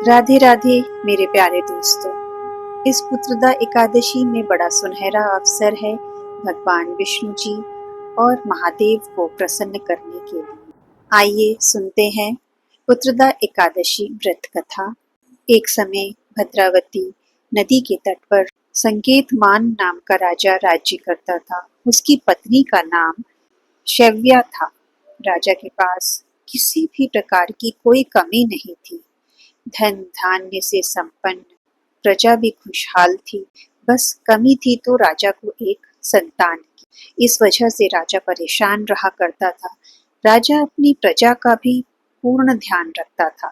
राधे राधे मेरे प्यारे दोस्तों। इस पुत्रदा एकादशी में बड़ा सुनहरा अवसर है भगवान विष्णु जी और महादेव को प्रसन्न करने के लिए। आइए सुनते हैं पुत्रदा एकादशी व्रत कथा। एक समय भद्रावती नदी के तट पर संकेतमान नाम का राजा राज्य करता था। उसकी पत्नी का नाम शव्या था। राजा के पास किसी भी प्रकार की कोई कमी नहीं थी। धन धान्य से संपन्न, प्रजा भी खुशहाल थी। बस कमी थी तो राजा को एक संतान की। इस वजह से राजा परेशान रहा करता था। राजा अपनी प्रजा का भी पूर्ण ध्यान रखता था।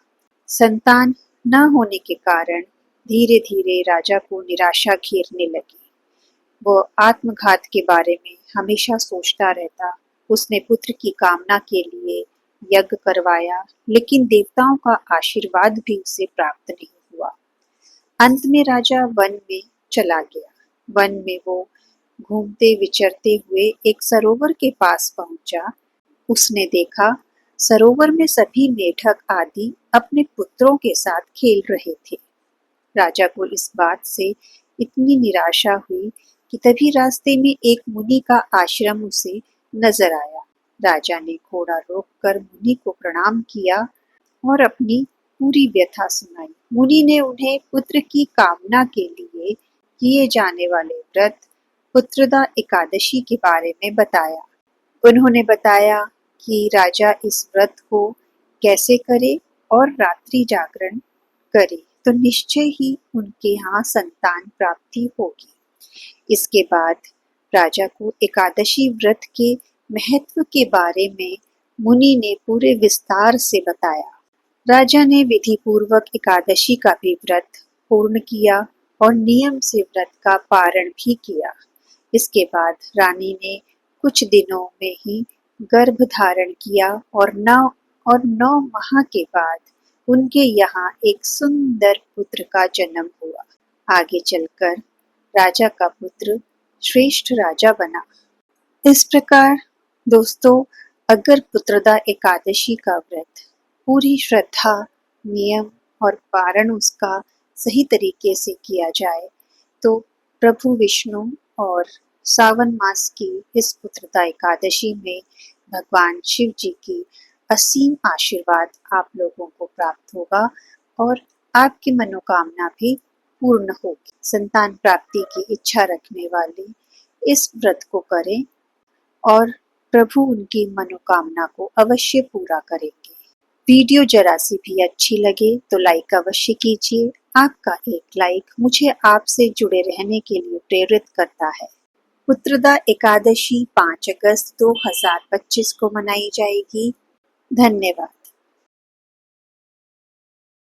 संतान न होने के कारण धीरे धीरे राजा को निराशा घेरने लगी। वो आत्मघात के बारे में हमेशा सोचता रहता। उसने पुत्र की कामना के लिए यज्ञ करवाया, लेकिन देवताओं का आशीर्वाद भी उसे प्राप्त नहीं हुआ। अंत में राजा वन में चला गया। वन में वो घूमते विचरते हुए एक सरोवर के पास पहुंचा। उसने देखा सरोवर में सभी मेढक आदि अपने पुत्रों के साथ खेल रहे थे। राजा को इस बात से इतनी निराशा हुई कि तभी रास्ते में एक मुनि का आश्रम उसे नजर आया। राजा ने घोड़ा रोककर मुनि को प्रणाम किया और अपनी पूरी व्यथा सुनाई। मुनि ने उन्हें पुत्र की कामना के लिए किए जाने वाले व्रत पुत्रदा एकादशी के बारे में बताया। उन्होंने बताया कि राजा इस व्रत को कैसे करे और रात्रि जागरण करे तो निश्चय ही उनके यहाँ संतान प्राप्ति होगी। इसके बाद राजा को एकादशी व्रत के महत्व के बारे में मुनि ने पूरे विस्तार से बताया। राजा ने विधि पूर्वक एकादशी का भी व्रत पूर्ण किया और नियम से व्रत का पारण भी किया। इसके बाद रानी ने कुछ दिनों में ही गर्भ धारण किया और 9 माह के बाद उनके यहाँ एक सुंदर पुत्र का जन्म हुआ। आगे चलकर राजा का पुत्र श्रेष्ठ राजा बना। इस प्रकार दोस्तों, अगर पुत्रदा एकादशी का व्रत पूरी श्रद्धा, नियम और पारण उसका सही तरीके से किया जाए तो प्रभु विष्णु और सावन मास की इस पुत्रदा एकादशी में भगवान शिव जी की असीम आशीर्वाद आप लोगों को प्राप्त होगा और आपकी मनोकामना भी पूर्ण होगी। संतान प्राप्ति की इच्छा रखने वाले इस व्रत को करें और प्रभु उनकी मनोकामना को अवश्य पूरा करेंगे। वीडियो जरा सी भी अच्छी लगे तो लाइक अवश्य कीजिए। आपका एक लाइक मुझे आपसे जुड़े रहने के लिए प्रेरित करता है। पुत्रदा एकादशी 5 अगस्त 2025 को मनाई जाएगी। धन्यवाद।